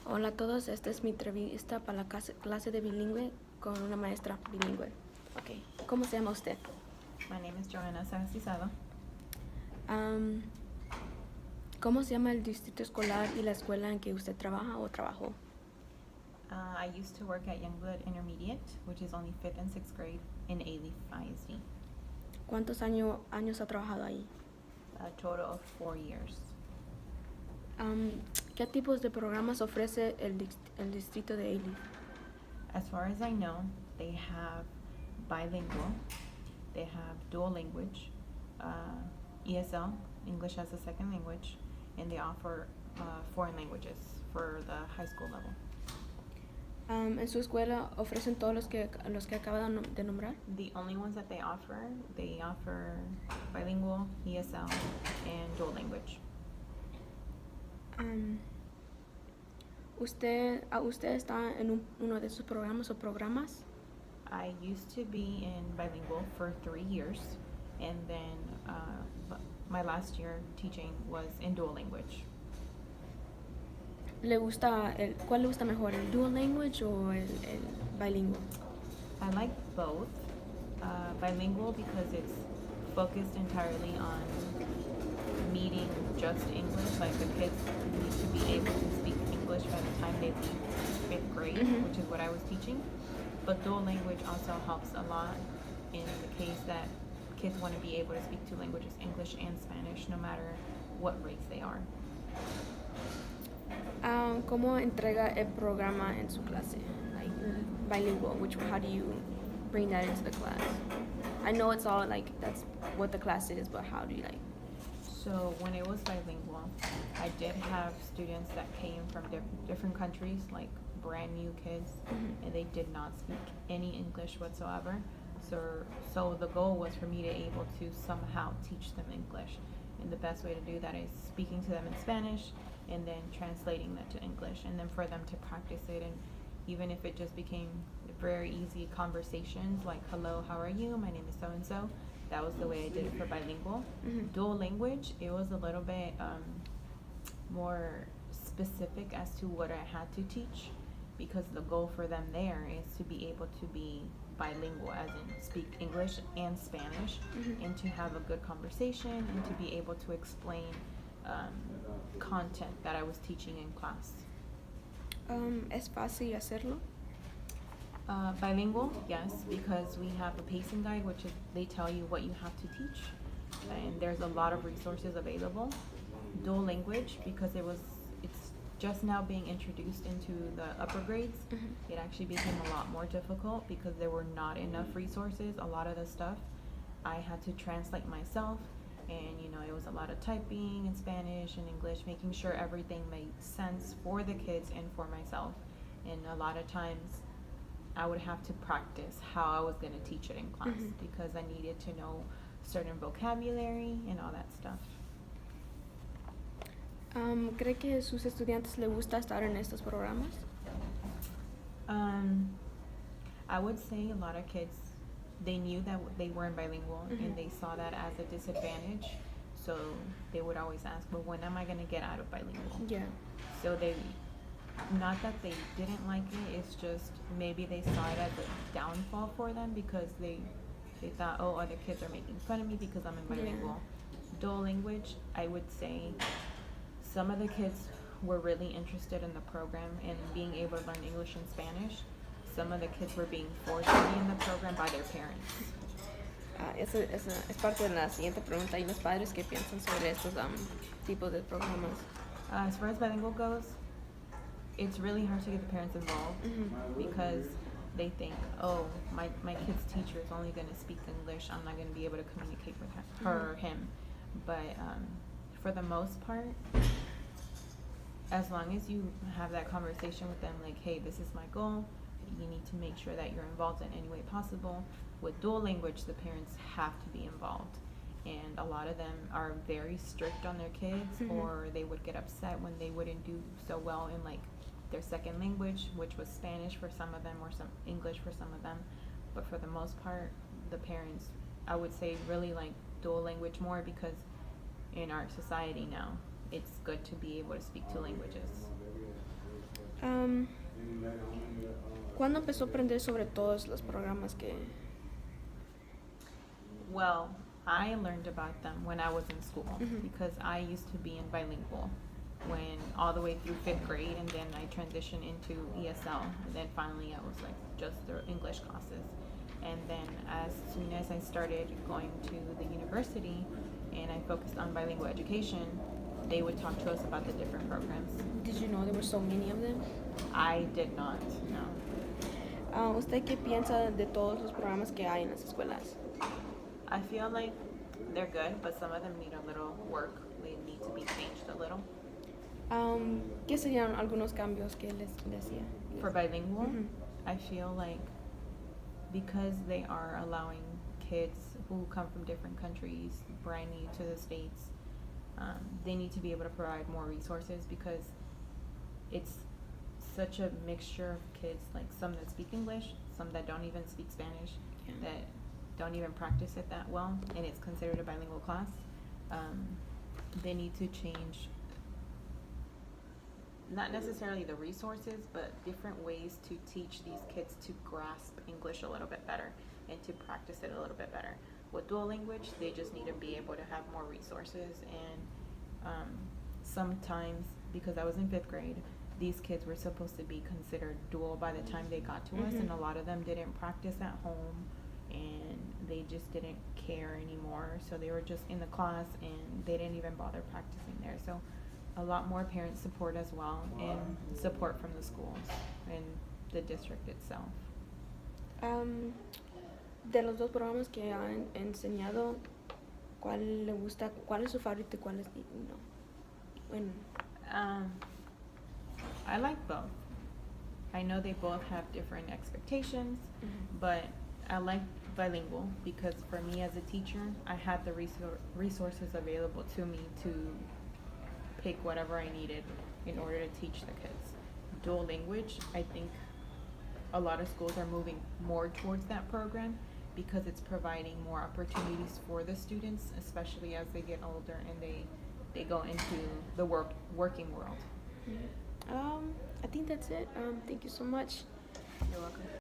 Hola a todos, esta es mi entrevista para la clase de bilingüe con una maestra bilingüe. Okay. ¿Cómo se llama usted? My name is Camargo-Sagastizado. ¿Cómo se llama el distrito escolar y la escuela en que usted trabaja o trabajó? I used to work at Youngblood Intermediate, which is only 5th and 6th grade in Alief ISD. ¿Cuántos años ha trabajado ahí? A total of 4 years. ¿Qué tipos de programas ofrece el distrito de Alief? As far as I know, they have bilingual, they have dual language, ESL, English as a second language, and they offer foreign languages for the high school level. ¿En su escuela ofrecen todos los que acaba de nombrar? The only ones that they offer bilingual, ESL, and dual language. ¿Usted está en uno de sus programas o programas? I used to be in bilingual for 3 years, and then my last year teaching was in dual language. ¿Cuál le gusta mejor, el dual language o el bilingüe? I like both. Bilingual because it's focused entirely on meeting just English, like the kids need to be able to speak English by the time they leave 5th grade, which is what I was teaching. But dual language also helps a lot in the case that kids want to be able to speak two languages, English and Spanish, no matter what race they are. ¿Cómo entrega el programa en su clase? Like bilingual, how do you bring that into the class? I know it's all like that's what the class is, but how do you like? So when it was bilingual, I did have students that came from different countries, like brand new kids, and they did not speak any English whatsoever. So the goal was for me to able to somehow teach them English. And the best way to do that is speaking to them in Spanish and then translating that to English, and then for them to practice it. And even if it just became very easy conversations like, hello, how are you? My name is so-and-so. That was the way I did it for bilingual. Dual language, it was a little bit more specific as to what I had to teach, because the goal for them there is to be able to be bilingual, as in speak English and Spanish, and to have a good conversation and to be able to explain content that I was teaching in class. ¿Es fácil hacerlo? Bilingual, yes, because we have a pacing guide, which is they tell you what you have to teach, and there's a lot of resources available. Dual language, because it's just now being introduced into the upper grades, it actually became a lot more difficult because there were not enough resources. A lot of the stuff I had to translate myself, and it was a lot of typing in Spanish and English, making sure everything made sense for the kids and for myself. And a lot of times I would have to practice how I was going to teach it in class, because I needed to know certain vocabulary and all that stuff. ¿Cree que a sus estudiantes les gusta estar en estos programas? I would say a lot of kids, they knew that they weren't bilingual, and they saw that as a disadvantage, so they would always ask, well, when am I going to get out of bilingual? Yeah. So not that they didn't like it, it's just maybe they saw it as a downfall for them, because they thought, oh, other kids are making fun of me because I'm in bilingual. Dual language, I would say some of the kids were really interested in the program and being able to learn English and Spanish. Some of the kids were being forced to be in the program by their parents. Eso es parte de la siguiente pregunta. ¿Y los padres qué piensan sobre estos tipos de programas? As far as bilingual goes, it's really hard to get the parents involved, because they think, oh, my kid's teacher is only going to speak English, I'm not going to be able to communicate with her or him. But for the most part, as long as you have that conversation with them, like, hey, this is my goal, you need to make sure that you're involved in any way possible. With dual language, the parents have to be involved, and a lot of them are very strict on their kids, or they would get upset when they wouldn't do so well in like their second language, which was Spanish for some of them, or some English for some of them. But for the most part, the parents, I would say, really like dual language more, because in our society now, it's good to be able to speak two languages. Um, ¿Cuándo empezó a aprender sobre todos los programas que... Well, I learned about them when I was in school Mhm. because I used to be in bilingual when all the way through fifth grade, and then I transitioned into ESL, and then finally I was like just the English classes. And then as soon as I started going to the university and I focused on bilingual education, they would talk to us about the different programs. Did you know there were so many of them? I did not, no. ¿Usted qué piensa de todos los programas que hay en las escuelas? I feel like they're good, but some of them need a little work. They need to be changed a little. ¿Qué serían algunos cambios que les decía? For bilingual, Mhm. I feel like because they are allowing kids who come from different countries, brand new to the States, they need to be able to provide more resources because it's such a mixture of kids, like some that speak English, some that don't even speak Spanish, Yeah. that don't even practice it that well, and it's considered a bilingual class. They need to change not necessarily the resources, but different ways to teach these kids to grasp English a little bit better and to practice it a little bit better. With dual language, they just need to be able to have more resources, and sometimes, because I was in fifth grade, these kids were supposed to be considered dual by the time they got to us, Mhm. and a lot of them didn't practice at home, and they just didn't care anymore, so they were just in the class and they didn't even bother practicing there. So a lot more parent support as well, and support from the schools and the district itself. De los dos programas que han enseñado, ¿cuál le gusta? ¿Cuál es su favorito y cuál es no? Bueno, I like both. I know they both have different expectations, Mhm. but I like bilingual because for me as a teacher, I had the resources available to me to pick whatever I needed in order to teach the kids. Dual language, I think a lot of schools are moving more towards that program because it's providing more opportunities for the students, especially as they get older and they go into the working world. I think that's it. Thank you so much. You're welcome.